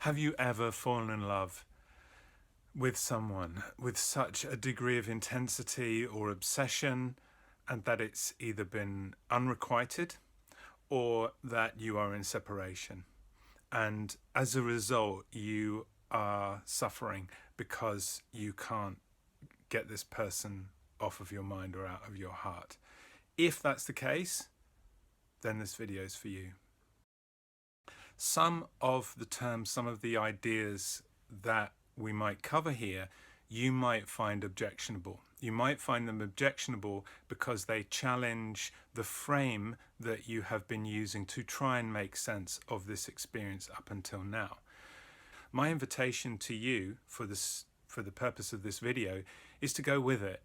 Have you ever fallen in love with someone with such a degree of intensity or obsession, and that it's either been unrequited or that you are in separation, and as a result you are suffering because you can't get this person off of your mind or out of your heart? If that's the case, then this video is for you. Some of the terms, some of the ideas that we might cover here, you might find objectionable. You might find them objectionable because they challenge the frame that you have been using to try and make sense of this experience up until now. My invitation to you for the purpose of this video is to go with it,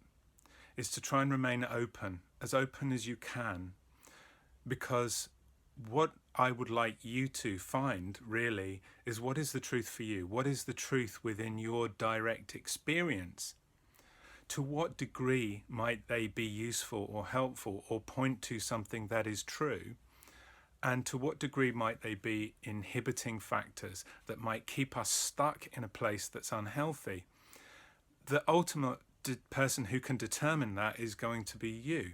is to try and remain open as you can, because what I would like you to find really is what is the truth for you? What is the truth within your direct experience? To what degree might they be useful or helpful or point to something that is true? And to what degree might they be inhibiting factors that might keep us stuck in a place that's unhealthy? The ultimate person who can determine that is going to be you.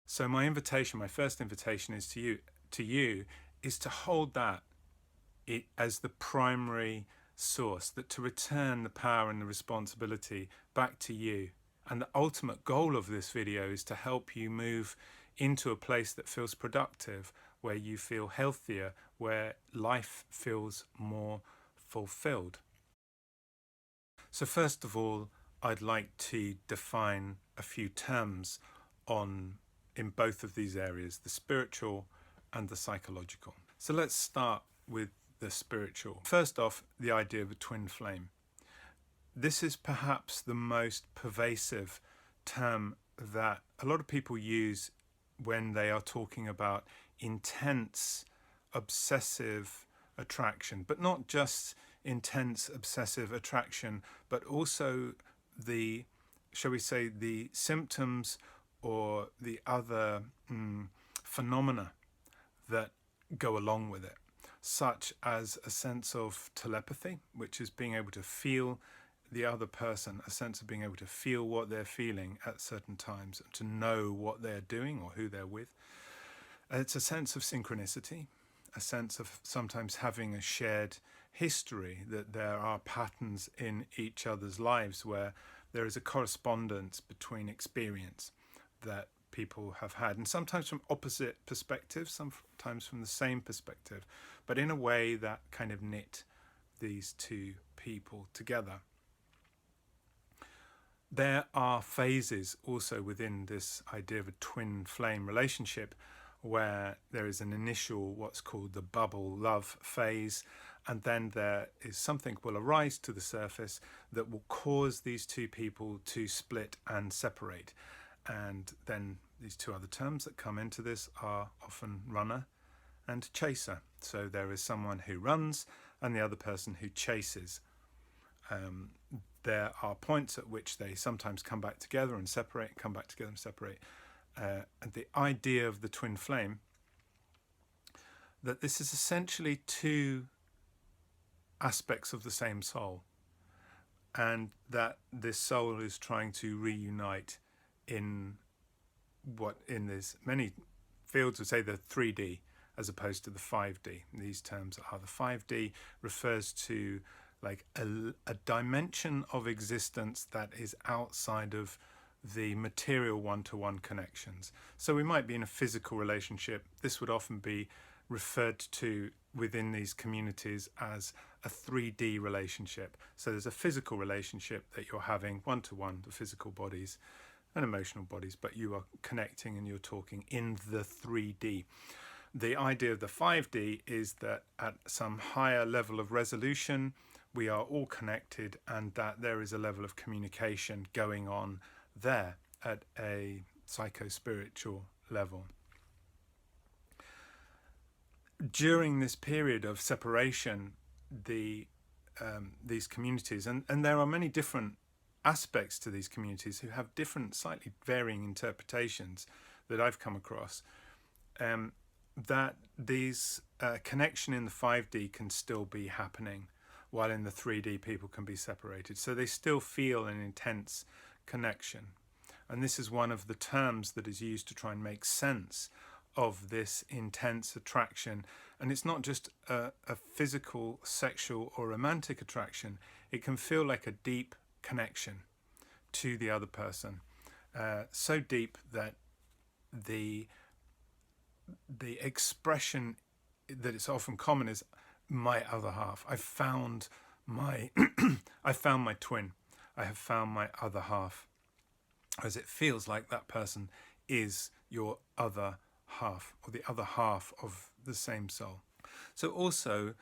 So my invitation, my first invitation is to you is to hold that as the primary source, that to return the power and the responsibility back to you. And the ultimate goal of this video is to help you move into a place that feels productive, where you feel healthier, where life feels more fulfilled. So first of all, I'd like to define a few terms in both of these areas, the spiritual and the psychological. So let's start with the spiritual. First off, the idea of a twin flame. This is perhaps the most pervasive term that a lot of people use when they are talking about intense, obsessive attraction, but not just intense, obsessive attraction, but also the, shall we say, the symptoms or the other phenomena that go along with it, such as a sense of telepathy, which is being able to feel the other person, a sense of being able to feel what they're feeling at certain times, to know what they're doing or who they're with. It's a sense of synchronicity, a sense of sometimes having a shared history, that there are patterns in each other's lives where there is a correspondence between experience that people have had, and sometimes from opposite perspectives, sometimes from the same perspective, but in a way that kind of knit these two people together. There are phases also within this idea of a twin flame relationship, where there is an initial what's called the bubble love phase, and then there is something will arise to the surface that will cause these two people to split and separate. And then these two other terms that come into this are often runner and chaser. So there is someone who runs and the other person who chases. There are points at which they sometimes come back together and separate, come back together and separate. And the idea of the twin flame, that this is essentially two aspects of the same soul, and that this soul is trying to reunite in what in this many fields would say the 3D as opposed to the 5D. These terms are the 5D refers to like a dimension of existence that is outside of the material one-to-one connections. So we might be in a physical relationship. This would often be referred to within these communities as a 3D relationship. So there's a physical relationship that you're having one-to-one, the physical bodies and emotional bodies, but you are connecting and you're talking in the 3D. The idea of the 5D is that at some higher level of resolution, we are all connected, and that there is a level of communication going on there at a psycho-spiritual level. During this period of separation, these communities, and there are many different aspects to these communities who have different, slightly varying interpretations that I've come across. that these connection in the 5D can still be happening, while in the 3D people can be separated. So they still feel an intense connection. And this is one of the terms that is used to try and make sense of this intense attraction. And it's not just a physical, sexual or romantic attraction. It can feel like a deep connection to the other person. So deep that the expression that it's often common is my other half. I found my I found my twin. I have found my other half. As it feels like that person is your other half, or the other half of the same soul. So also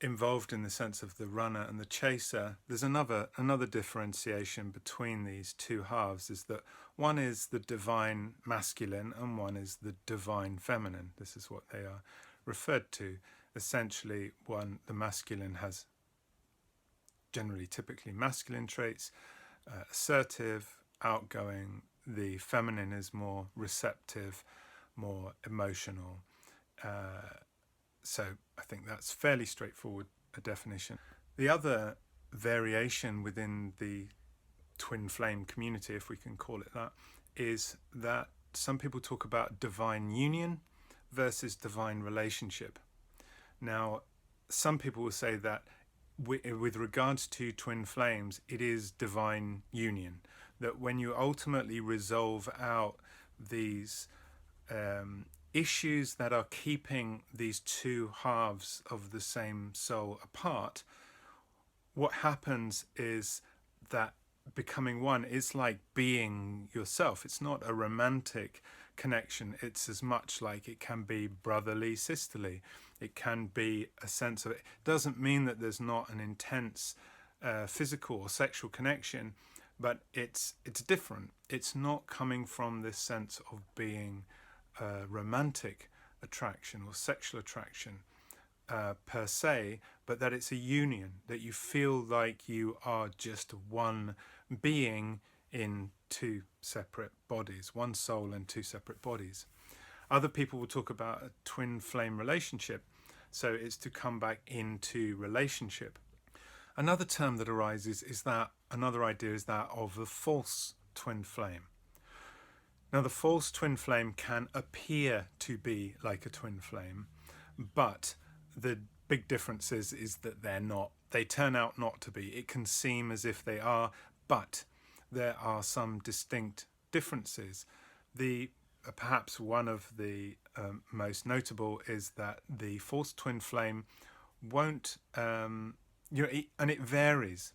involved in the sense of the runner and the chaser, there's another differentiation between these two halves, is that one is the divine masculine and one is the divine feminine. This is what they are referred to. Essentially, the masculine has generally typically masculine traits, assertive, outgoing. The feminine is more receptive, more emotional. So I think that's fairly straightforward a definition. The other variation within the twin flame community, if we can call it that, is that some people talk about divine union versus divine relationship. Now, some people will say that with regards to twin flames, it is divine union, that when you ultimately resolve out these issues that are keeping these two halves of the same soul apart, what happens is that becoming one is like being yourself. It's not a romantic connection. It's as much like it can be brotherly, sisterly. It can be a sense of it. It doesn't mean that there's not an intense physical or sexual connection, but it's different. It's not coming from this sense of being romantic attraction or sexual attraction per se, but that it's a union, that you feel like you are just one being in two separate bodies, one soul and two separate bodies. Other people will talk about a twin flame relationship, so it's to come back into relationship. Another term that arises is that, another idea is that of the false twin flame. Now, the false twin flame can appear to be like a twin flame, but the big difference is that they're not. They turn out not to be. It can seem as if they are, but there are some distinct differences. Perhaps one of the most notable is that the false twin flame won't, and it varies.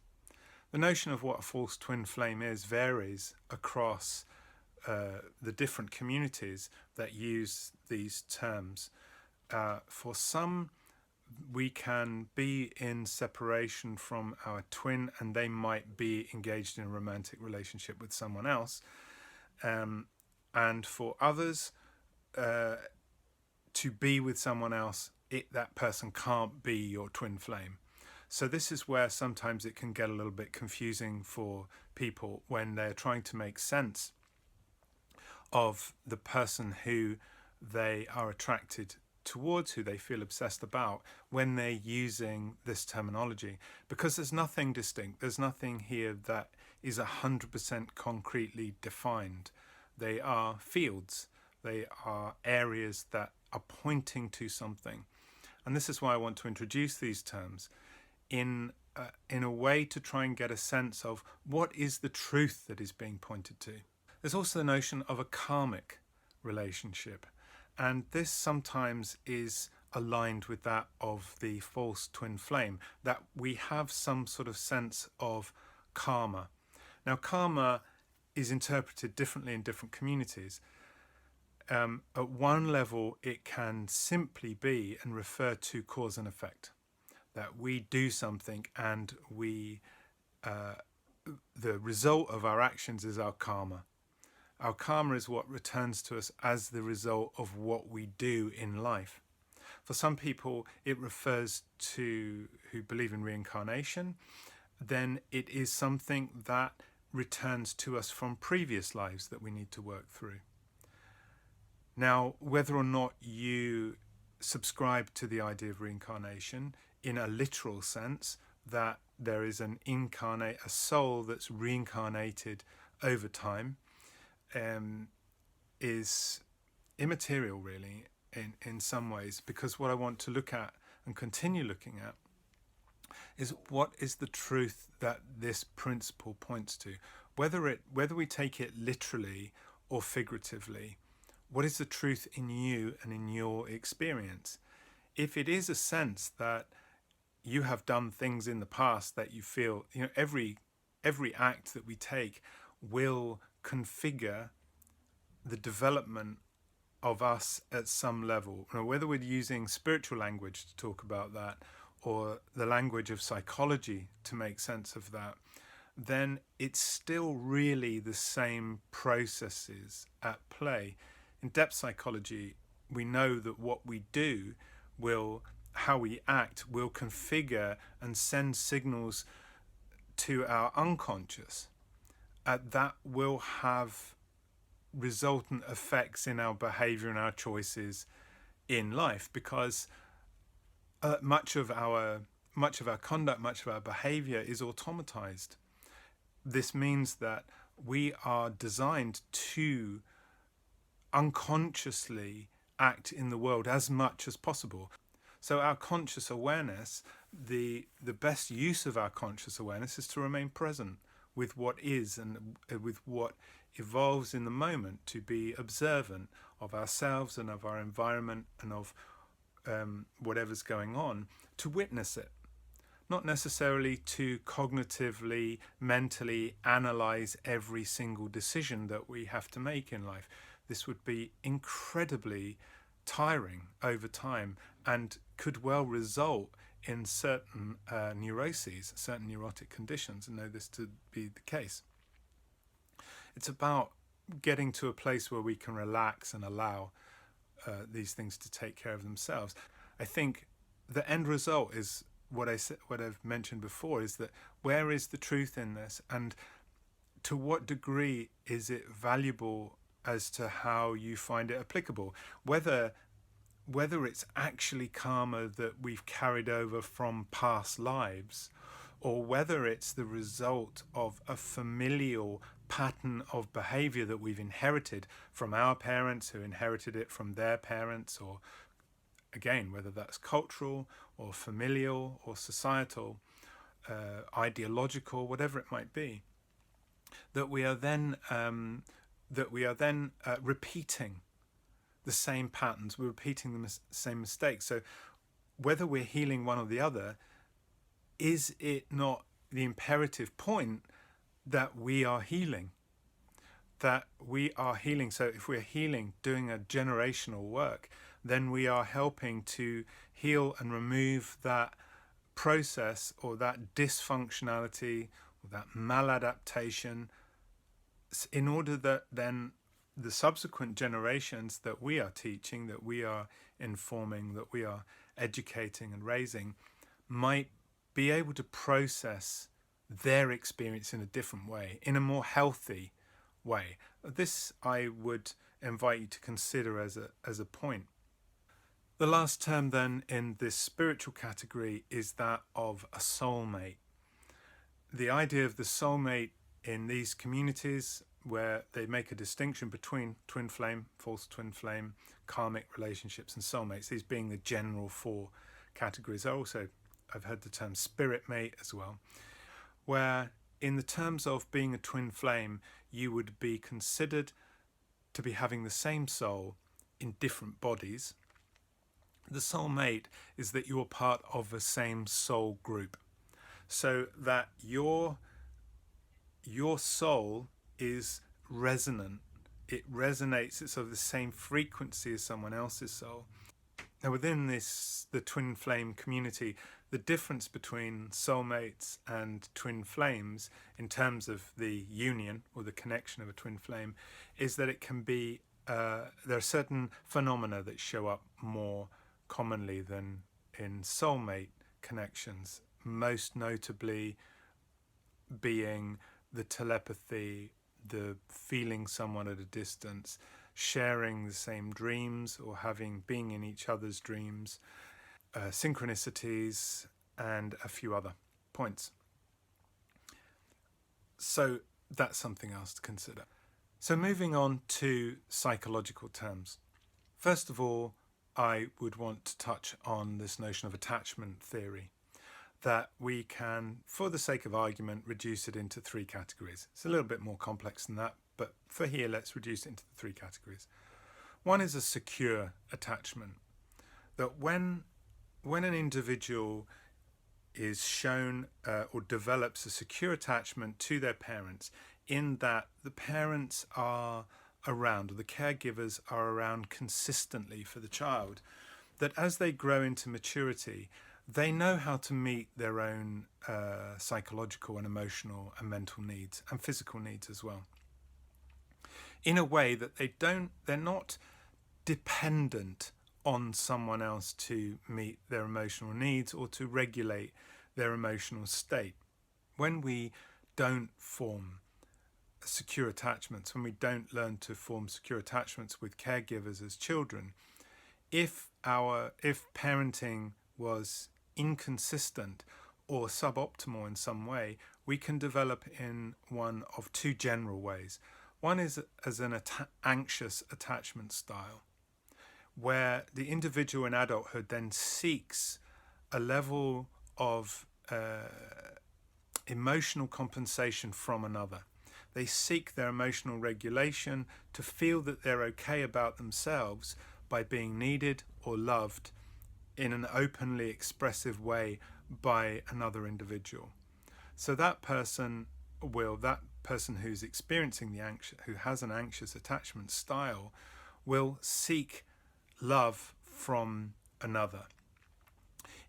The notion of what a false twin flame is varies across the different communities that use these terms. For some, we can be in separation from our twin and they might be engaged in a romantic relationship with someone else. And for others, to be with someone else, that person can't be your twin flame. So this is where sometimes it can get a little bit confusing for people when they're trying to make sense of the person who they are attracted towards, who they feel obsessed about, when they're using this terminology. Because there's nothing distinct. There's nothing here that is 100% concretely defined. They are fields. They are areas that are pointing to something. And this is why I want to introduce these terms in a way to try and get a sense of what is the truth that is being pointed to. There's also the notion of a karmic relationship, and this sometimes is aligned with that of the false twin flame, that we have some sort of sense of karma. Now, karma is interpreted differently in different communities. At one level, it can simply be and refer to cause and effect, that we do something and the result of our actions is our karma. Our karma is what returns to us as the result of what we do in life. For some people, it refers to who believe in reincarnation. Then it is something that returns to us from previous lives that we need to work through. Now, whether or not you subscribe to the idea of reincarnation in a literal sense, that there is a soul that's reincarnated over time, is immaterial, really, in some ways, because what I want to look at and continue looking at is what is the truth that this principle points to, whether we take it literally or figuratively. What is the truth in you and in your experience? If it is a sense that you have done things in the past that you feel, every act that we take will configure the development of us at some level. Whether we're using spiritual language to talk about that, or the language of psychology to make sense of that, then it's still really the same processes at play. In depth psychology, we know that what we do how we act will configure and send signals to our unconscious. That will have resultant effects in our behavior and our choices in life, because much of our conduct, much of our behavior is automatized. This means that we are designed to unconsciously act in the world as much as possible. So our conscious awareness, the best use of our conscious awareness is to remain present with what is and with what evolves in the moment, to be observant of ourselves and of our environment and of whatever's going on, to witness it, not necessarily to cognitively, mentally analyze every single decision that we have to make in life. This would be incredibly tiring over time and could well result in certain neuroses, certain neurotic conditions, and know this to be the case. It's about getting to a place where we can relax and allow these things to take care of themselves. I think the end result is what I've mentioned before, is that where is the truth in this, and to what degree is it valuable as to how you find it applicable, whether it's actually karma that we've carried over from past lives, or whether it's the result of a familial pattern of behavior that we've inherited from our parents, who inherited it from their parents, or again, whether that's cultural or familial or societal, ideological, whatever it might be, that we are then repeating the same patterns, we're repeating the same mistakes. So whether we're healing one or the other, is it not the imperative point that we are healing? That we are healing. So if we're healing, doing a generational work, then we are helping to heal and remove that process or that dysfunctionality or that maladaptation, in order that then the subsequent generations that we are teaching, that we are informing, that we are educating and raising, might be able to process their experience in a different way, in a more healthy way. This I would invite you to consider as a point. The last term then in this spiritual category is that of a soulmate. The idea of the soulmate in these communities, where they make a distinction between twin flame, false twin flame, karmic relationships and soulmates, these being the general four categories. I've heard the term spirit mate as well, where in the terms of being a twin flame, you would be considered to be having the same soul in different bodies. The soulmate is that you're part of the same soul group, so that your soul is resonant. It resonates, it's of the same frequency as someone else's soul. Now within the twin flame community, the difference between soulmates and twin flames in terms of the union or the connection of a twin flame is that it can be, there are certain phenomena that show up more commonly than in soulmate connections, most notably being the telepathy, the feeling someone at a distance, sharing the same dreams or being in each other's dreams, synchronicities, and a few other points. So that's something else to consider. So moving on to psychological terms. First of all, I would want to touch on this notion of attachment theory, that we can, for the sake of argument, reduce it into 3 categories. It's a little bit more complex than that, but for here, let's reduce it into the 3 categories. One is a secure attachment, that when an individual is shown or develops a secure attachment to their parents, in that the parents are around, or the caregivers are around consistently for the child, that as they grow into maturity, they know how to meet their own psychological and emotional and mental needs and physical needs as well, in a way that they're not dependent on someone else to meet their emotional needs or to regulate their emotional state. When we don't form secure attachments, when we don't learn to form secure attachments with caregivers as children, if parenting was inconsistent or suboptimal in some way, we can develop in one of 2 general ways. One is as an anxious attachment style, where the individual in adulthood then seeks a level of emotional compensation from another. They seek their emotional regulation to feel that they're okay about themselves by being needed or loved in an openly expressive way by another individual. So that person who's experiencing who has an anxious attachment style, will seek love from another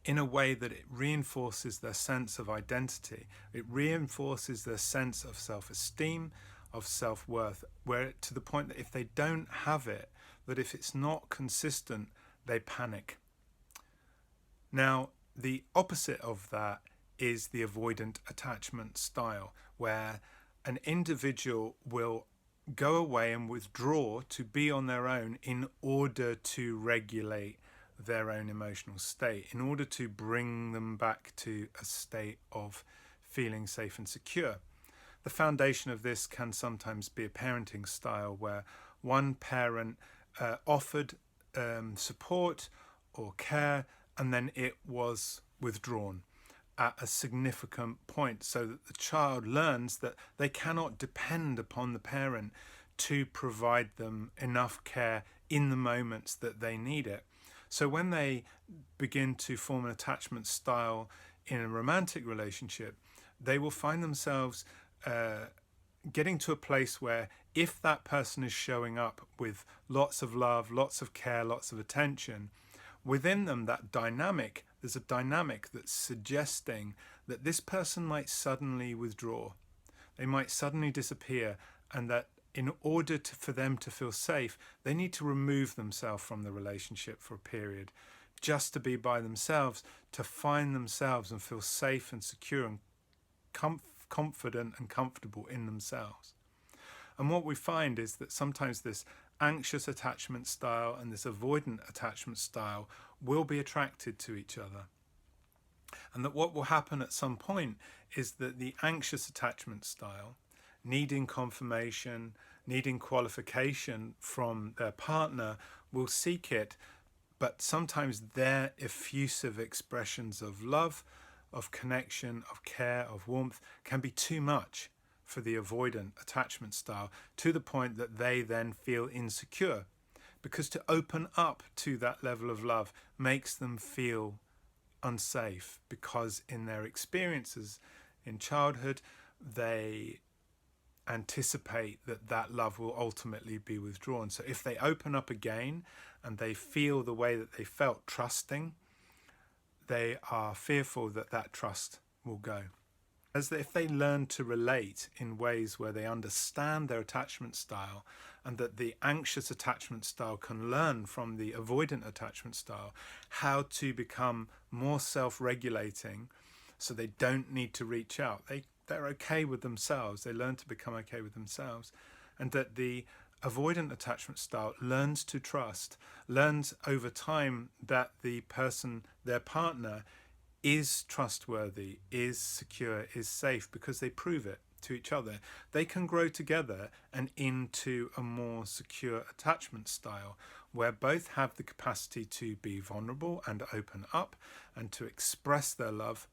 in a way that it reinforces their sense of identity. It reinforces their sense of self-esteem, of self-worth, to the point that if they don't have it, that if it's not consistent, they panic. Now, the opposite of that is the avoidant attachment style, where an individual will go away and withdraw to be on their own in order to regulate their own emotional state, in order to bring them back to a state of feeling safe and secure. The foundation of this can sometimes be a parenting style where one parent offered support or care, and then it was withdrawn at a significant point, so that the child learns that they cannot depend upon the parent to provide them enough care in the moments that they need it. So when they begin to form an attachment style in a romantic relationship, they will find themselves getting to a place where if that person is showing up with lots of love, lots of care, lots of attention, within them there's a dynamic that's suggesting that this person might suddenly withdraw. They might suddenly disappear, and that in order for them to feel safe, they need to remove themselves from the relationship for a period, just to be by themselves, to find themselves and feel safe and secure and confident and comfortable in themselves. And what we find is that sometimes this anxious attachment style and this avoidant attachment style will be attracted to each other. And that what will happen at some point is that the anxious attachment style, needing confirmation, needing qualification from their partner, will seek it, but sometimes their effusive expressions of love, of connection, of care, of warmth can be too much for the avoidant attachment style, to the point that they then feel insecure, because to open up to that level of love makes them feel unsafe, because in their experiences in childhood they anticipate that love will ultimately be withdrawn. So if they open up again and they feel the way that they felt, trusting, they are fearful that trust will go. As if they learn to relate in ways where they understand their attachment style, and that the anxious attachment style can learn from the avoidant attachment style how to become more self-regulating, so they don't need to reach out. They're okay with themselves. They learn to become okay with themselves. And that the Avoidant attachment style learns to trust, learns over time that the person, their partner, is trustworthy, is secure, is safe, because they prove it to each other. They can grow together and into a more secure attachment style where both have the capacity to be vulnerable and open up and to express their love,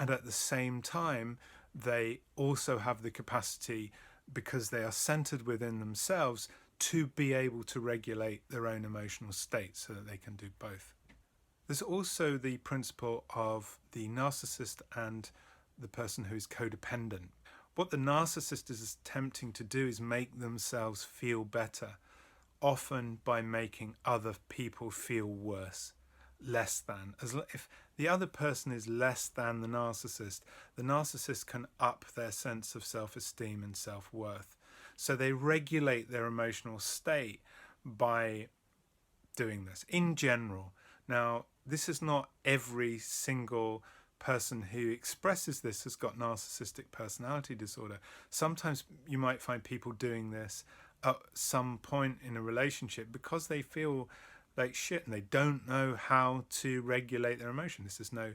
and at the same time they also have the capacity, because they are centered within themselves, to be able to regulate their own emotional state so that they can do both. There's also the principle of the narcissist and the person who is codependent. What the narcissist is attempting to do is make themselves feel better, often by making other people feel worse, less than. If the other person is less than the narcissist can up their sense of self-esteem and self-worth. So they regulate their emotional state by doing this in general. Now, this is not every single person who expresses this has got narcissistic personality disorder. Sometimes you might find people doing this at some point in a relationship because they feel like shit and they don't know how to regulate their emotions. There's no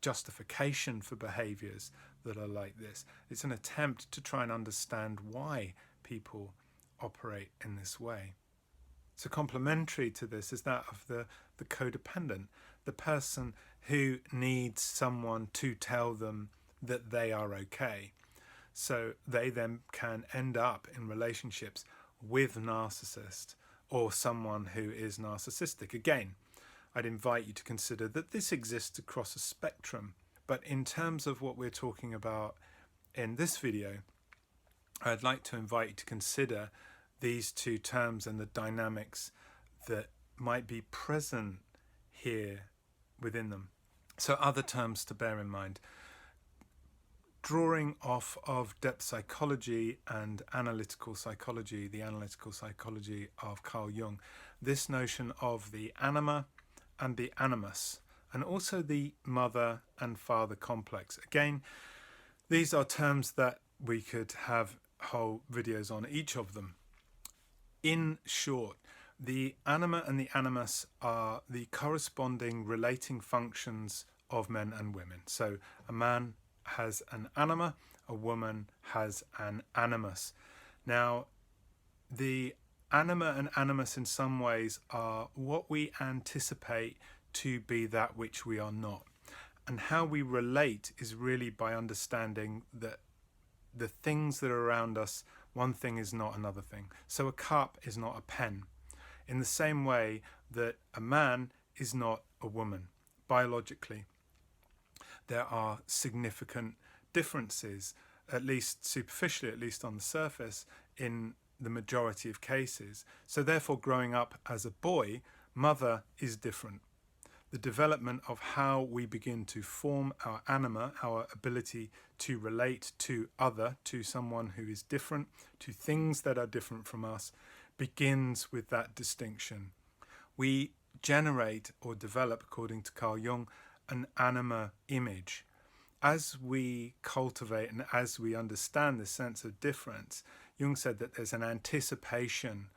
justification for behaviours that are like this. It's an attempt to try and understand why people operate in this way. So complementary to this is that of the codependent, the person who needs someone to tell them that they are okay. So they then can end up in relationships with a narcissist or someone who is narcissistic. Again, I'd invite you to consider that this exists across a spectrum. But in terms of what we're talking about in this video, I'd like to invite you to consider these two terms and the dynamics that might be present here within them. So other terms to bear in mind. Drawing off of depth psychology and analytical psychology, the analytical psychology of Carl Jung, this notion of the anima and the animus, and also the mother and father complex. Again, these are terms that we could have whole videos on each of them. In short, the anima and the animus are the corresponding relating functions of men and women. So a man has an anima, a woman has an animus. Now, the anima and animus in some ways are what we anticipate to be that which we are not. And how we relate is really by understanding that the things that are around us, one thing is not another thing. So a cup is not a pen. In the same way that a man is not a woman, biologically. There are significant differences, at least superficially, at least on the surface, in the majority of cases. So therefore, growing up as a boy, mother is different. The development of how we begin to form our anima, our ability to relate to other, to someone who is different, to things that are different from us, begins with that distinction. We generate or develop, according to Carl Jung, an anima image. As we cultivate and as we understand this sense of difference, Jung said that there's an anticipation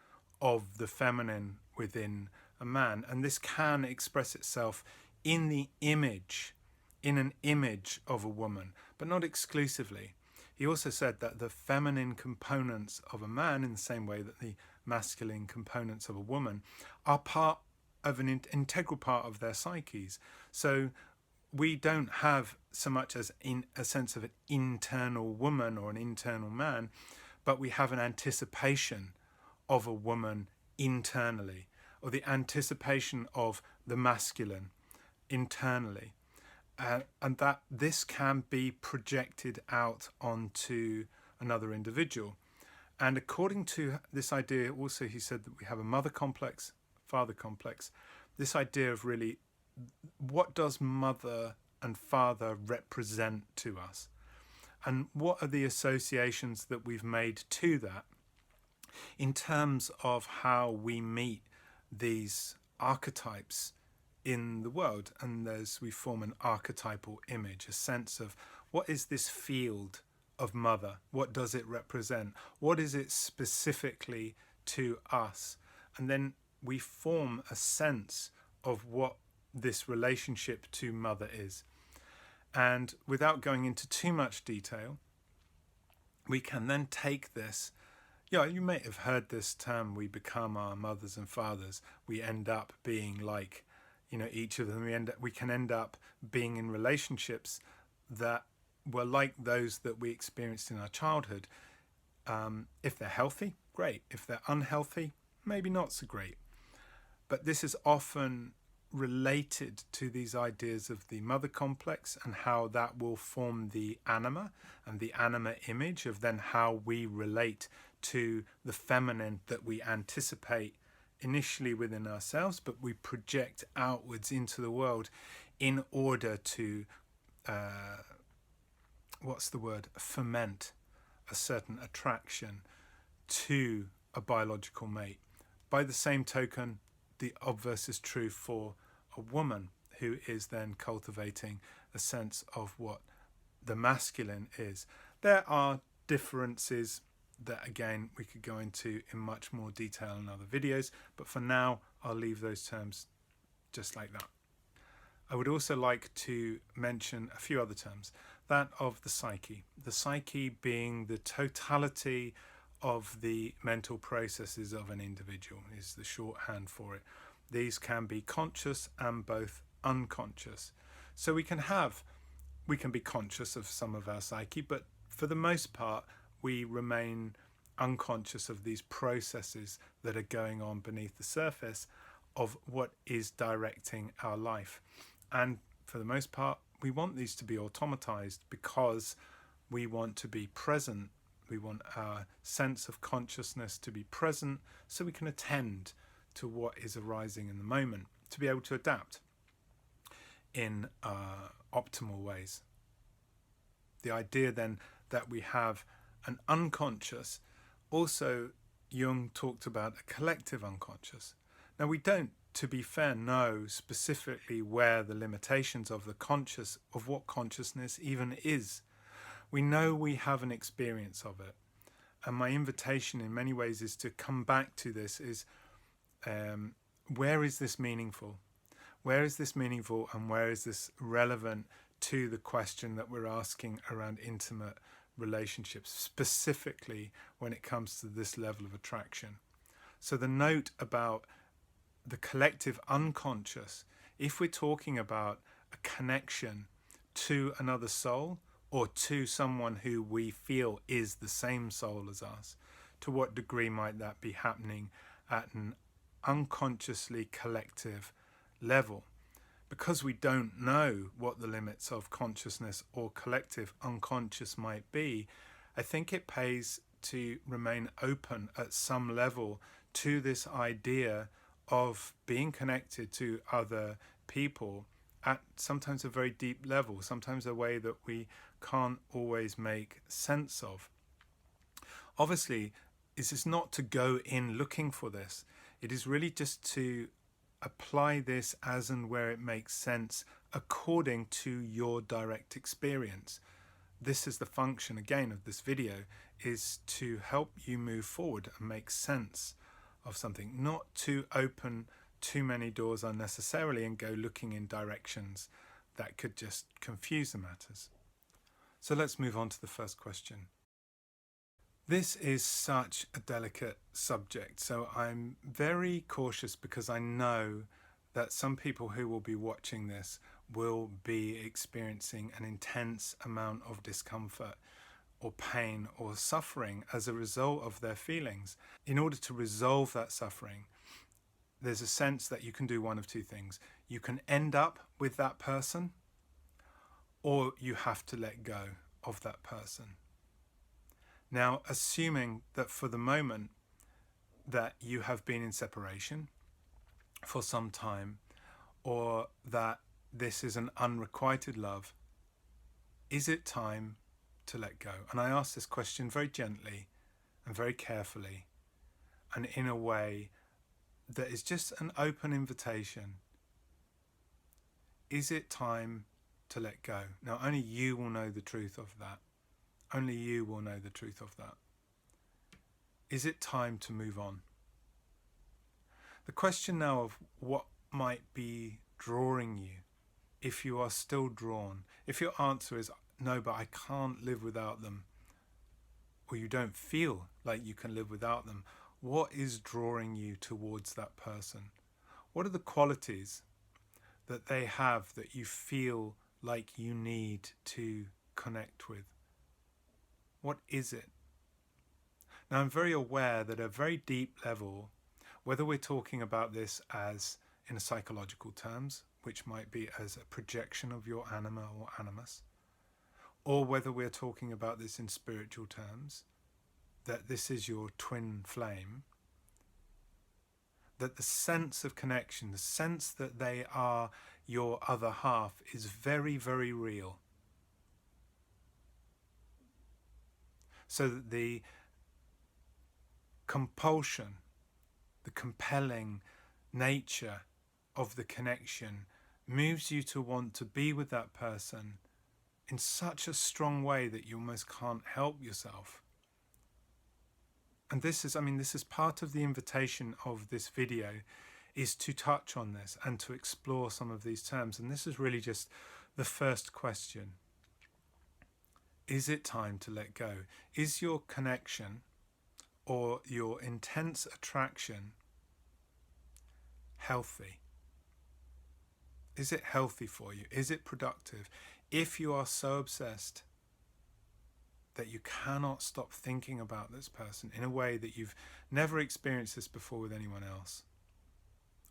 of the feminine within a man, and this can express itself in the image, in an image of a woman, but not exclusively. He also said that the feminine components of a man, in the same way that the masculine components of a woman, are part of an integral part of their psyches. So we don't have so much as in a sense of an internal woman or an internal man, but we have an anticipation of a woman internally, or the anticipation of the masculine internally. And that this can be projected out onto another individual. And according to this idea, also he said that we have a mother complex, father complex. This idea of really, what does mother and father represent to us? And what are the associations that we've made to that in terms of how we meet these archetypes in the world? And we form an archetypal image, a sense of what is this field of mother? What does it represent? What is it specifically to us, and then we form a sense of what this relationship to mother is. And without going into too much detail, we can then take this. You may have heard this term, we become our mothers and fathers. We end up being like, each of them. We can end up being in relationships that were like those that we experienced in our childhood. If they're healthy, great. If they're unhealthy, maybe not so great. But this is often related to these ideas of the mother complex and how that will form the anima and the anima image of then how we relate to the feminine that we anticipate initially within ourselves, but we project outwards into the world in order to ferment a certain attraction to a biological mate. By the same token, the obverse is true for a woman who is then cultivating a sense of what the masculine is. There are differences that, again, we could go into in much more detail in other videos, but for now, I'll leave those terms just like that. I would also like to mention a few other terms. That of the psyche being the totality of the mental processes of an individual is the shorthand for it. These can be conscious and both unconscious. So we can be conscious of some of our psyche, but for the most part, we remain unconscious of these processes that are going on beneath the surface of what is directing our life. And for the most part, we want these to be automatized because we want to be present. We want our sense of consciousness to be present so we can attend to what is arising in the moment, to be able to adapt in optimal ways. The idea then that we have an unconscious, also Jung talked about a collective unconscious. Now we don't, to be fair, know specifically where the limitations of what consciousness even is. We know we have an experience of it. And my invitation in many ways is to come back to this is, where is this meaningful? Where is this meaningful and where is this relevant to the question that we're asking around intimate relationships, specifically when it comes to this level of attraction? So the note about the collective unconscious, if we're talking about a connection to another soul or to someone who we feel is the same soul as us, to what degree might that be happening at an unconsciously collective level? Because we don't know what the limits of consciousness or collective unconscious might be, I think it pays to remain open at some level to this idea of being connected to other people at sometimes a very deep level, sometimes a way that we can't always make sense of. Obviously, this is not to go in looking for this. It is really just to apply this as and where it makes sense according to your direct experience. This is the function, again, of this video, is to help you move forward and make sense of something, not to open too many doors unnecessarily and go looking in directions that could just confuse the matters. So let's move on to the first question. This is such a delicate subject, so I'm very cautious because I know that some people who will be watching this will be experiencing an intense amount of discomfort or pain or suffering as a result of their feelings. In order to resolve that suffering, there's a sense that you can do one of two things. You can end up with that person, or you have to let go of that person. Now, assuming that for the moment that you have been in separation for some time, or that this is an unrequited love, is it time to let go? And I ask this question very gently and very carefully and in a way that is just an open invitation. Is it time to let go? Now, only you will know the truth of that. Only you will know the truth of that. Is it time to move on? The question now of what might be drawing you, if you are still drawn, if your answer is no, but I can't live without them, or you don't feel like you can live without them, what is drawing you towards that person? What are the qualities that they have that you feel like you need to connect with? What is it? Now, I'm very aware that at a very deep level, whether we're talking about this as in a psychological terms, which might be as a projection of your anima or animus, or whether we're talking about this in spiritual terms, that this is your twin flame, that the sense of connection, the sense that they are your other half is very, very real. So that the compulsion, the compelling nature of the connection moves you to want to be with that person in such a strong way that you almost can't help yourself. And this is part of the invitation of this video, is to touch on this and to explore some of these terms. And this is really just the first question. Is it time to let go? Is your connection or your intense attraction healthy? Is it healthy for you? Is it productive? If you are so obsessed that you cannot stop thinking about this person in a way that you've never experienced this before with anyone else,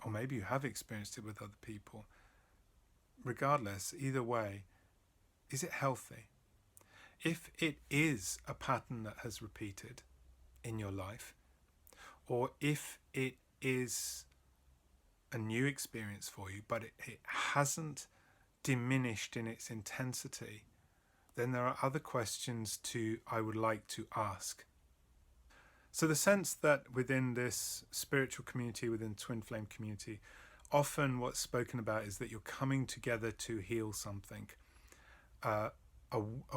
or maybe you have experienced it with other people, regardless, either way, is it healthy? If it is a pattern that has repeated in your life, or if it is a new experience for you, but it hasn't diminished in its intensity, then there are other questions I would like to ask. So the sense that within this spiritual community, within twin flame community, often what's spoken about is that you're coming together to heal something. A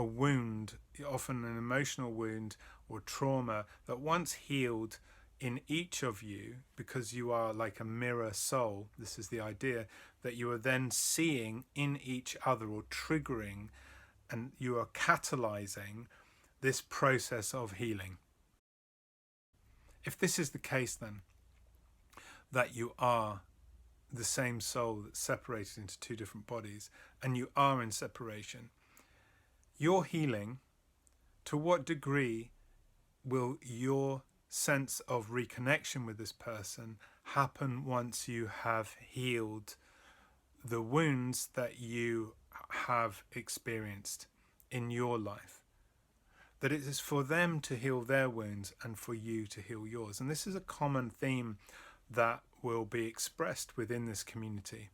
wound, often an emotional wound or trauma that once healed in each of you, because you are like a mirror soul, this is the idea, that you are then seeing in each other or triggering, and you are catalyzing this process of healing. If this is the case, then, that you are the same soul that's separated into two different bodies, and you are in separation, your healing, to what degree will your sense of reconnection with this person happen once you have healed the wounds that you have experienced in your life? That it is for them to heal their wounds and for you to heal yours. And this is a common theme that will be expressed within this community.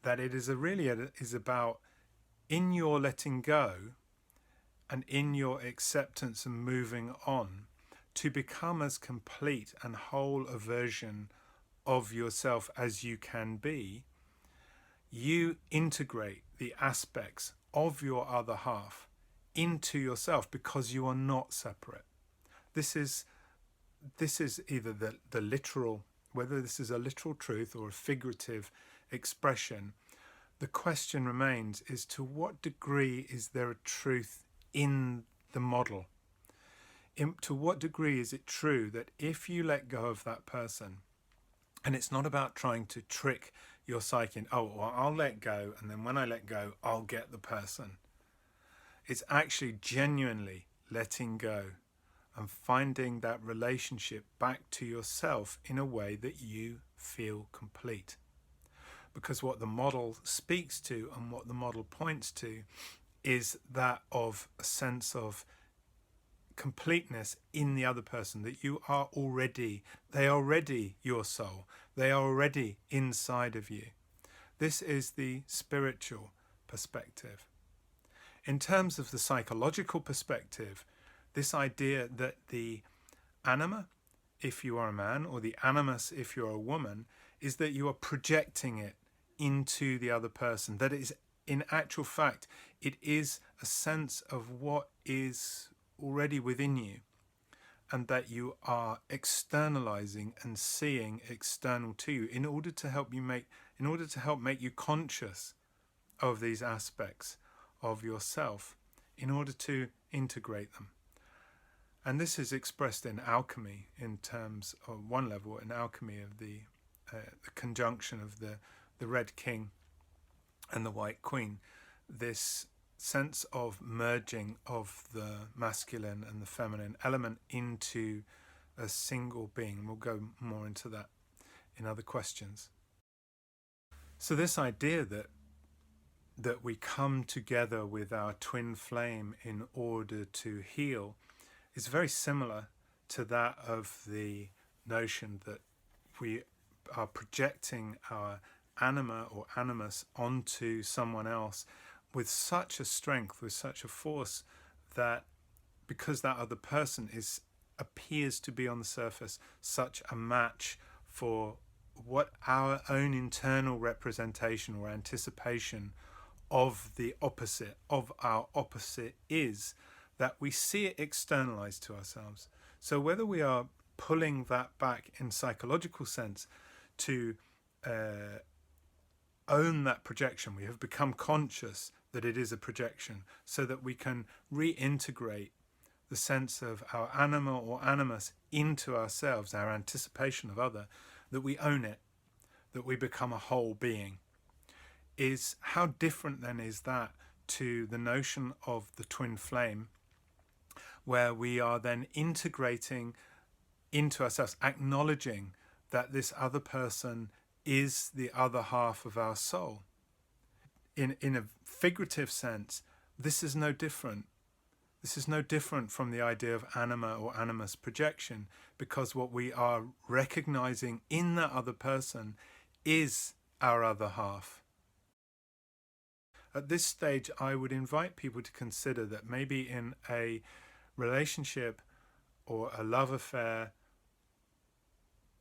That it is about, in your letting go and in your acceptance and moving on, to become as complete and whole a version of yourself as you can be, you integrate the aspects of your other half into yourself because you are not separate. This is either the literal, whether this is a literal truth or a figurative expression. The question remains is, to what degree is there a truth in the model? To what degree is it true that if you let go of that person, and it's not about trying to trick your psyche in, oh, well, I'll let go, and then when I let go, I'll get the person. It's actually genuinely letting go and finding that relationship back to yourself in a way that you feel complete. Because what the model speaks to and what the model points to is that of a sense of completeness in the other person, that they are already your soul. They are already inside of you. This is the spiritual perspective. In terms of the psychological perspective, this idea that the anima, if you are a man, or the animus, if you're a woman, is that you are projecting it into the other person. That is, in actual fact, it is a sense of what is already within you. and that you are externalizing and seeing external to you in order to help make you conscious of these aspects of yourself, in order to integrate them. And this is expressed in alchemy, in terms of one level, in alchemy of the conjunction of the Red King and the White Queen, this sense of merging of the masculine and the feminine element into a single being. We'll go more into that in other questions. So this idea that we come together with our twin flame in order to heal is very similar to that of the notion that we are projecting our anima or animus onto someone else with such a strength, with such a force, that because that other person appears to be on the surface such a match for what our own internal representation or anticipation of the opposite, of our opposite is, that we see it externalized to ourselves. So whether we are pulling that back in psychological sense to own that projection, we have become conscious that it is a projection, so that we can reintegrate the sense of our anima or animus into ourselves, our anticipation of other, that we own it, that we become a whole being. Is how different then is that to the notion of the twin flame, where we are then integrating into ourselves, acknowledging that this other person is the other half of our soul. In a figurative sense, this is no different. This is no different from the idea of anima or animus projection, because what we are recognizing in that other person is our other half. At this stage, I would invite people to consider that maybe in a relationship or a love affair,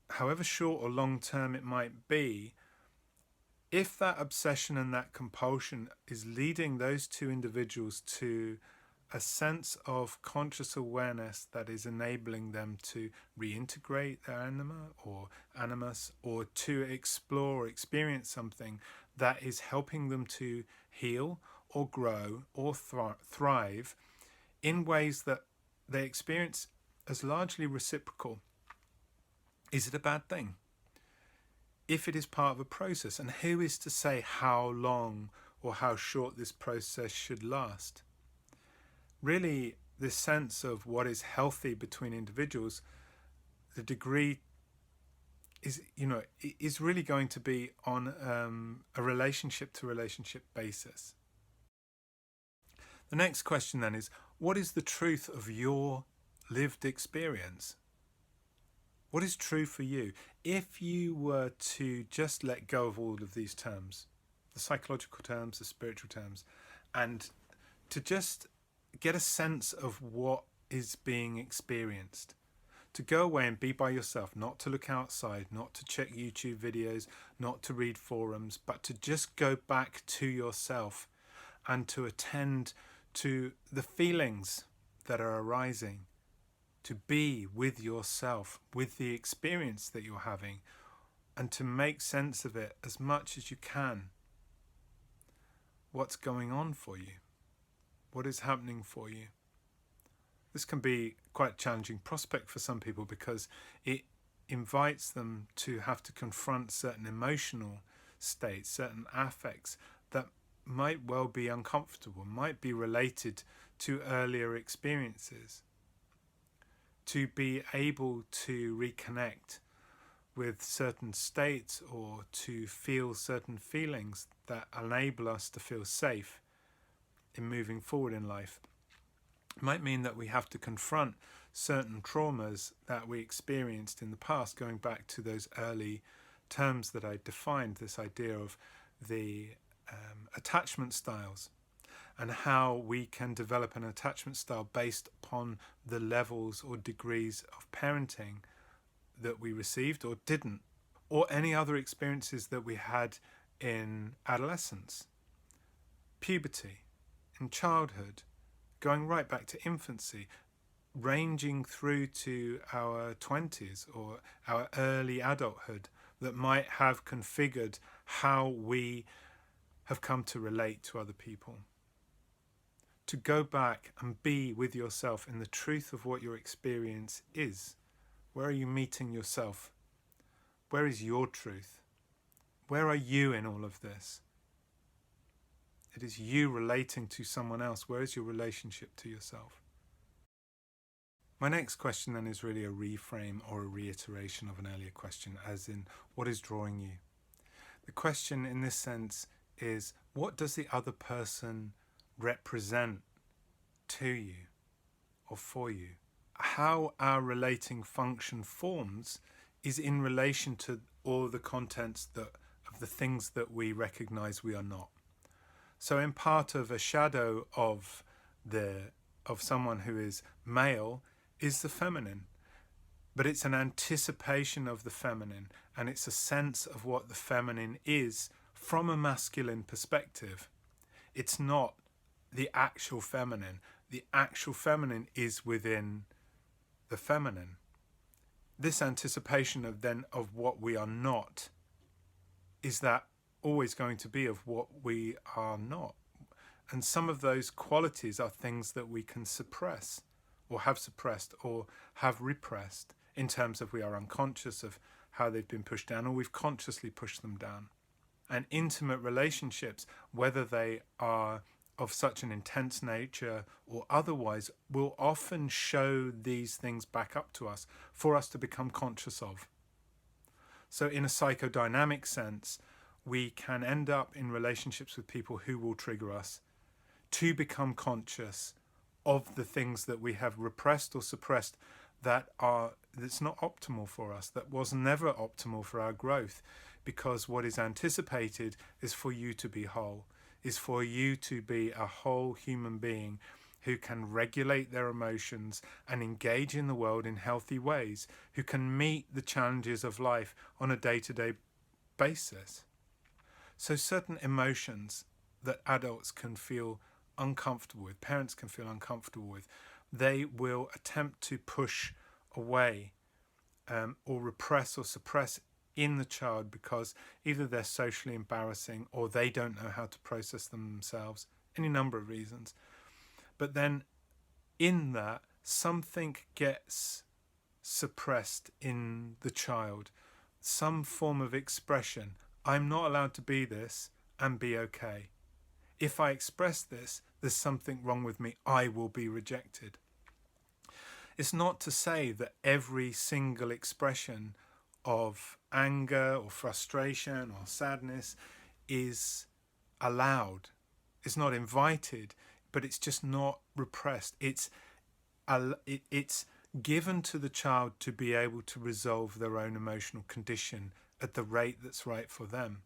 however short or long term it might be, if that obsession and that compulsion is leading those two individuals to a sense of conscious awareness that is enabling them to reintegrate their anima or animus, or to explore or experience something that is helping them to heal or grow or thrive in ways that they experience as largely reciprocal, is it a bad thing? If it is part of a process, and who is to say how long or how short this process should last? Really, this sense of what is healthy between individuals, the degree is really going to be on a relationship to relationship basis. The next question then is, what is the truth of your lived experience? What is true for you? If you were to just let go of all of these terms, the psychological terms, the spiritual terms, and to just get a sense of what is being experienced, to go away and be by yourself, not to look outside, not to check YouTube videos, not to read forums, but to just go back to yourself and to attend to the feelings that are arising, to be with yourself, with the experience that you're having, and to make sense of it as much as you can. What's going on for you? What is happening for you? This can be quite a challenging prospect for some people, because it invites them to have to confront certain emotional states, certain affects that might well be uncomfortable, might be related to earlier experiences. To be able to reconnect with certain states, or to feel certain feelings that enable us to feel safe in moving forward in life, might mean that we have to confront certain traumas that we experienced in the past, going back to those early terms that I defined, this idea of the attachment styles, and how we can develop an attachment style based upon the levels or degrees of parenting that we received or didn't, or any other experiences that we had in adolescence, puberty, in childhood, going right back to infancy. ranging through to our 20s or our early adulthood that might have configured how we have come to relate to other people. To go back and be with yourself in the truth of what your experience is. Where are you meeting yourself? Where is your truth? Where are you in all of this? It is you relating to someone else. Where is your relationship to yourself? My next question then is really a reframe or a reiteration of an earlier question, as in, what is drawing you? The question in this sense is, what does the other person represent to you or for you? How our relating function forms is in relation to all the contents of the things that we recognize we are not. So in part of a shadow of someone who is male is the feminine, but it's an anticipation of the feminine, and it's a sense of what the feminine is from a masculine perspective. It's not the actual feminine. The actual feminine is within the feminine. This anticipation of what we are not, is that always going to be of what we are not? And some of those qualities are things that we can suppress, or have suppressed, or have repressed, in terms of we are unconscious of how they've been pushed down, or we've consciously pushed them down. And intimate relationships, whether they are of such an intense nature or otherwise, will often show these things back up to us for us to become conscious of. So in a psychodynamic sense, we can end up in relationships with people who will trigger us to become conscious of the things that we have repressed or suppressed that's not optimal for us, that was never optimal for our growth, because what is anticipated is for you to be whole, is for you to be a whole human being who can regulate their emotions and engage in the world in healthy ways, who can meet the challenges of life on a day-to-day basis. So certain emotions that adults can feel uncomfortable with, parents can feel uncomfortable with, they will attempt to push away or repress or suppress in the child, because either they're socially embarrassing or they don't know how to process them themselves, any number of reasons. But then in that, something gets suppressed in the child, some form of expression. I'm not allowed to be this and be okay. If I express this, there's something wrong with me. I will be rejected. It's not to say that every single expression of anger or frustration or sadness is allowed. It's not invited, but it's just not repressed. It's given to the child to be able to resolve their own emotional condition at the rate that's right for them.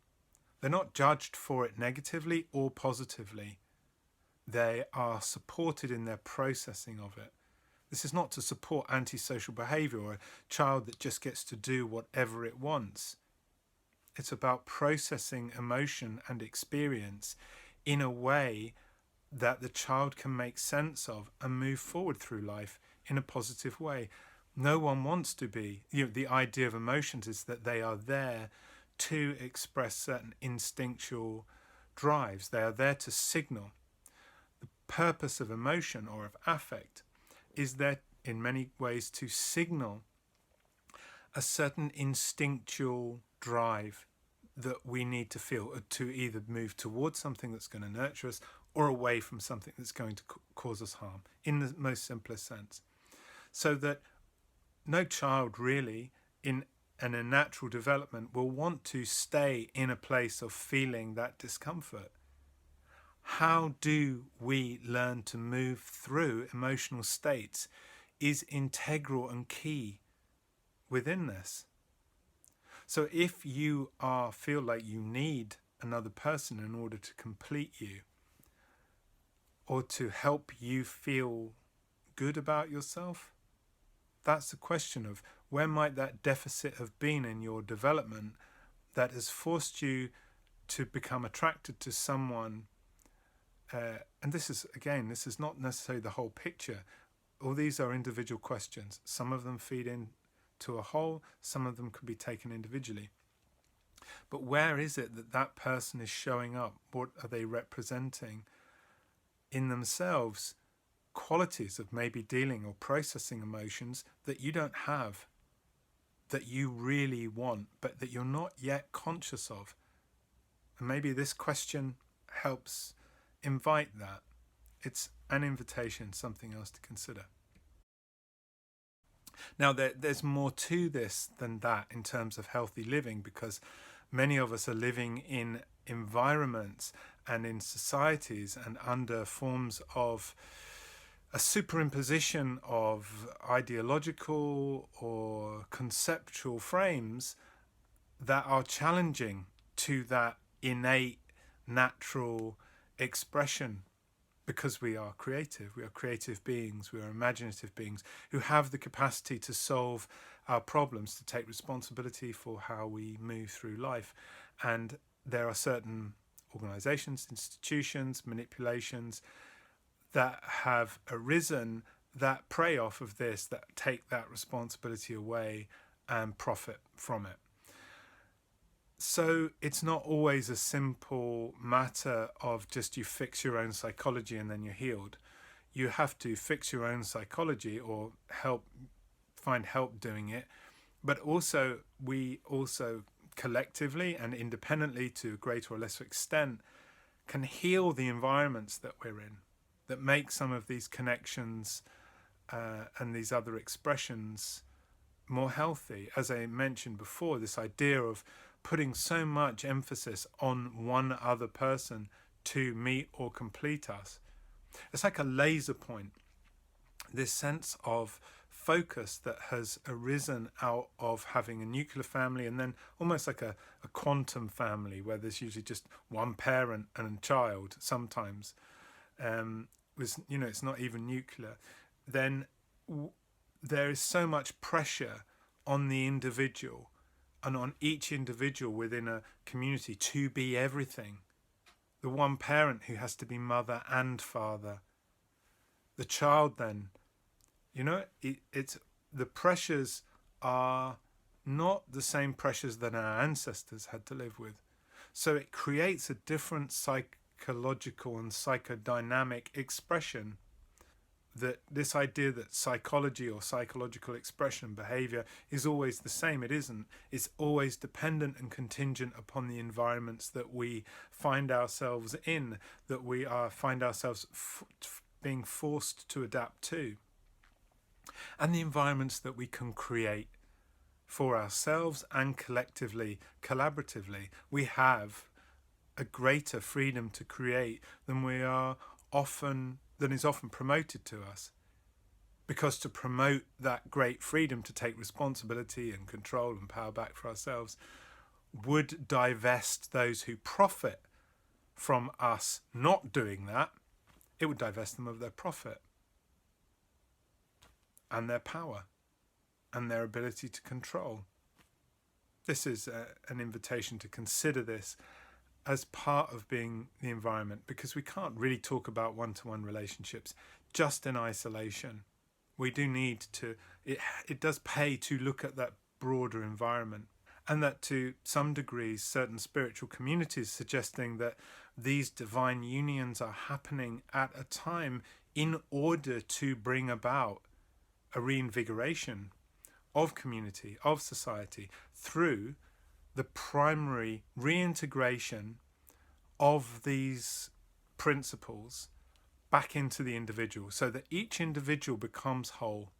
They're not judged for it negatively or positively. They are supported in their processing of it. This is not to support antisocial behaviour or a child that just gets to do whatever it wants. It's about processing emotion and experience in a way that the child can make sense of and move forward through life in a positive way. No one wants to be. The idea of emotions is that they are there to express certain instinctual drives. They are there to signal. The purpose of emotion or of affect is there in many ways to signal a certain instinctual drive that we need to feel, to either move towards something that's going to nurture us or away from something that's going to cause us harm, in the most simplest sense. So that no child really in a natural development will want to stay in a place of feeling that discomfort. How do we learn to move through emotional states is integral and key within this. So if you feel like you need another person in order to complete you or to help you feel good about yourself, that's the question of where might that deficit have been in your development that has forced you to become attracted to someone. And this is not necessarily the whole picture. All these are individual questions. Some of them feed into a whole, some of them could be taken individually. But where is it that that person is showing up? What are they representing in themselves? Qualities of maybe dealing or processing emotions that you don't have, that you really want, but that you're not yet conscious of. And maybe this question helps invite that. It's an invitation, something else to consider. Now, there's more to this than that in terms of healthy living, because many of us are living in environments and in societies and under forms of a superimposition of ideological or conceptual frames that are challenging to that innate, natural expression, because we are creative beings, we are imaginative beings who have the capacity to solve our problems, to take responsibility for how we move through life. And there are certain organizations, institutions, manipulations that have arisen that prey off of this, that take that responsibility away and profit from it. So it's not always a simple matter of just you fix your own psychology and then you're healed. You have to fix your own psychology or find help doing it. But also, we also collectively and independently, to a greater or lesser extent, can heal the environments that we're in, that make some of these connections and these other expressions more healthy. As I mentioned before, this idea of putting so much emphasis on one other person to meet or complete us. It's like a laser point, this sense of focus that has arisen out of having a nuclear family and then almost like a quantum family where there's usually just one parent and a child sometimes. It's not even nuclear. Then there is so much pressure on the individual and on each individual within a community to be everything. The one parent who has to be mother and father. The child then, it's the pressures are not the same pressures that our ancestors had to live with. So it creates a different psychological and psychodynamic expression. That this idea that psychology or psychological expression, behavior, is always the same. It isn't. It's always dependent and contingent upon the environments that we find ourselves in, that we find ourselves being forced to adapt to, and the environments that we can create for ourselves and collectively, collaboratively. We have a greater freedom to create than is often promoted to us, because to promote that great freedom to take responsibility and control and power back for ourselves would divest those who profit from us not doing that. It would divest them of their profit and their power and their ability to control. This is an invitation to consider this as part of being the environment, because we can't really talk about one-to-one relationships just in isolation. We do need to, it does pay to look at that broader environment, and that to some degree certain spiritual communities suggesting that these divine unions are happening at a time in order to bring about a reinvigoration of community, of society, through the primary reintegration of these principles back into the individual, so that each individual becomes whole.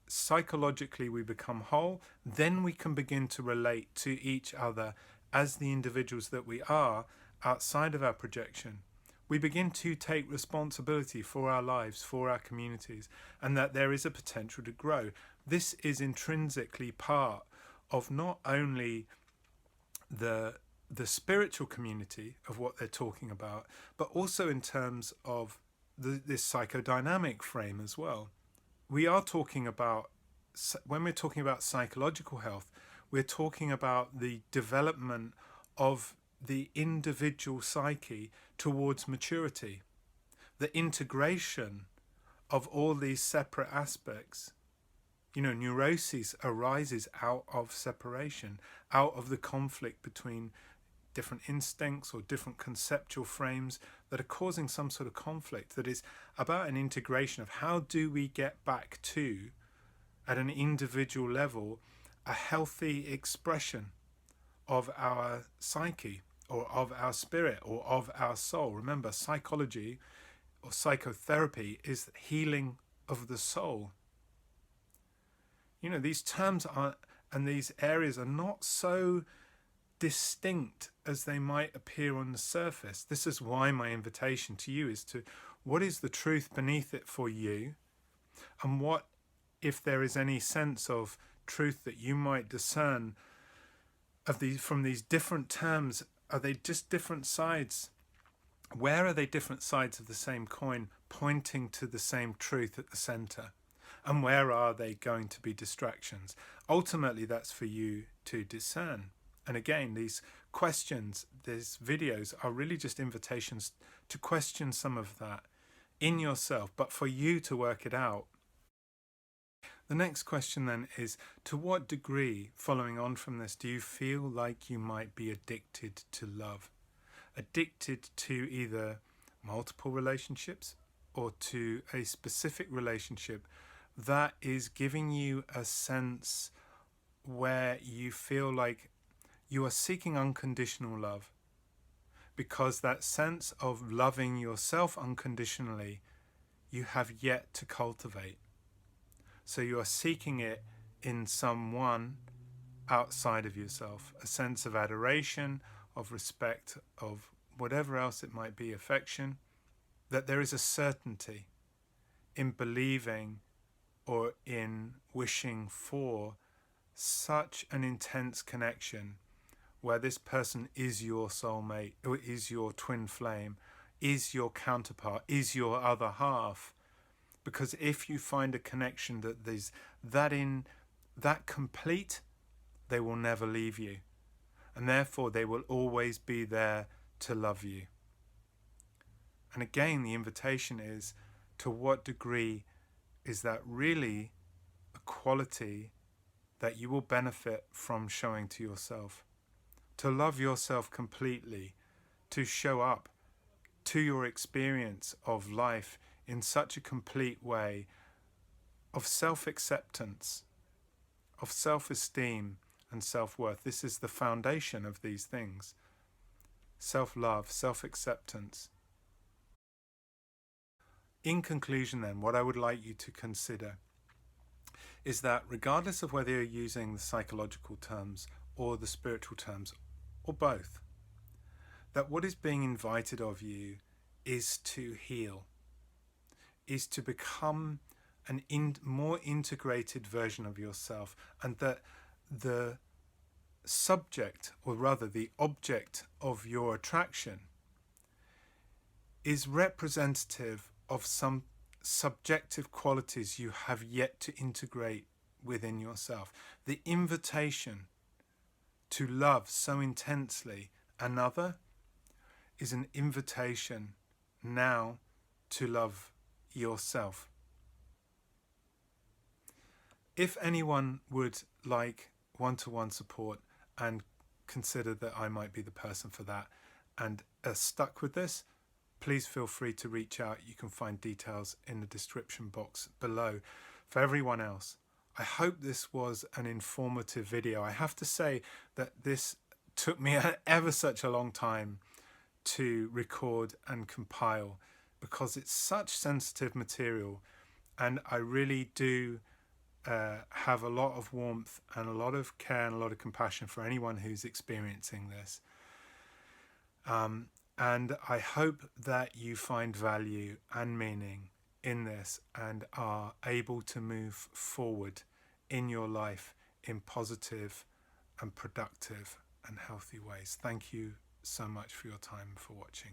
Psychologically, we become whole, then we can begin to relate to each other as the individuals that we are outside of our projection. We begin to take responsibility for our lives, for our communities, and that there is a potential to grow. This is intrinsically part of not only the spiritual community of what they're talking about, but also in terms of this psychodynamic frame as well. We are talking about, when we're talking about psychological health, we're talking about the development of the individual psyche towards maturity, the integration of all these separate aspects. Neurosis arises out of separation, out of the conflict between different instincts or different conceptual frames that are causing some sort of conflict, that is about an integration of how do we get back to, at an individual level, a healthy expression of our psyche or of our spirit or of our soul. Remember, psychology or psychotherapy is healing of the soul. These terms are, and these areas are not so distinct as they might appear on the surface. This is why my invitation to you is to, what is the truth beneath it for you? And what, if there is any sense of truth that you might discern of these from these different terms, are they just different sides? Where are they different sides of the same coin pointing to the same truth at the center? And where are they going to be distractions? Ultimately, that's for you to discern. And again, these questions, these videos are really just invitations to question some of that in yourself, but for you to work it out. The next question then is, to what degree, following on from this, do you feel like you might be addicted to love? Addicted to either multiple relationships or to a specific relationship that is giving you a sense where you feel like you are seeking unconditional love, because that sense of loving yourself unconditionally you have yet to cultivate. So you are seeking it in someone outside of yourself, a sense of adoration, of respect, of whatever else it might be, affection, that there is a certainty in believing or in wishing for such an intense connection where this person is your soulmate, or is your twin flame, is your counterpart, is your other half. Because if you find a connection that is that complete, they will never leave you. And therefore they will always be there to love you. And again, the invitation is, to what degree is that really a quality that you will benefit from showing to yourself? To love yourself completely, to show up to your experience of life in such a complete way of self-acceptance, of self-esteem and self-worth. This is the foundation of these things. Self-love, self-acceptance. In conclusion then, what I would like you to consider is that regardless of whether you're using the psychological terms or the spiritual terms, or both, that what is being invited of you is to heal, is to become an more integrated version of yourself, and that the subject, or rather the object of your attraction, is representative of some subjective qualities you have yet to integrate within yourself. The invitation to love so intensely another is an invitation now to love yourself. If anyone would like one-to-one support and consider that I might be the person for that and are stuck with this, please feel free to reach out. You can find details in the description box below. For everyone else, I hope this was an informative video. I have to say that this took me ever such a long time to record and compile, because it's such sensitive material, and I really do have a lot of warmth and a lot of care and a lot of compassion for anyone who's experiencing this. And I hope that you find value and meaning in this and are able to move forward in your life in positive and productive and healthy ways. Thank you so much for your time and for watching.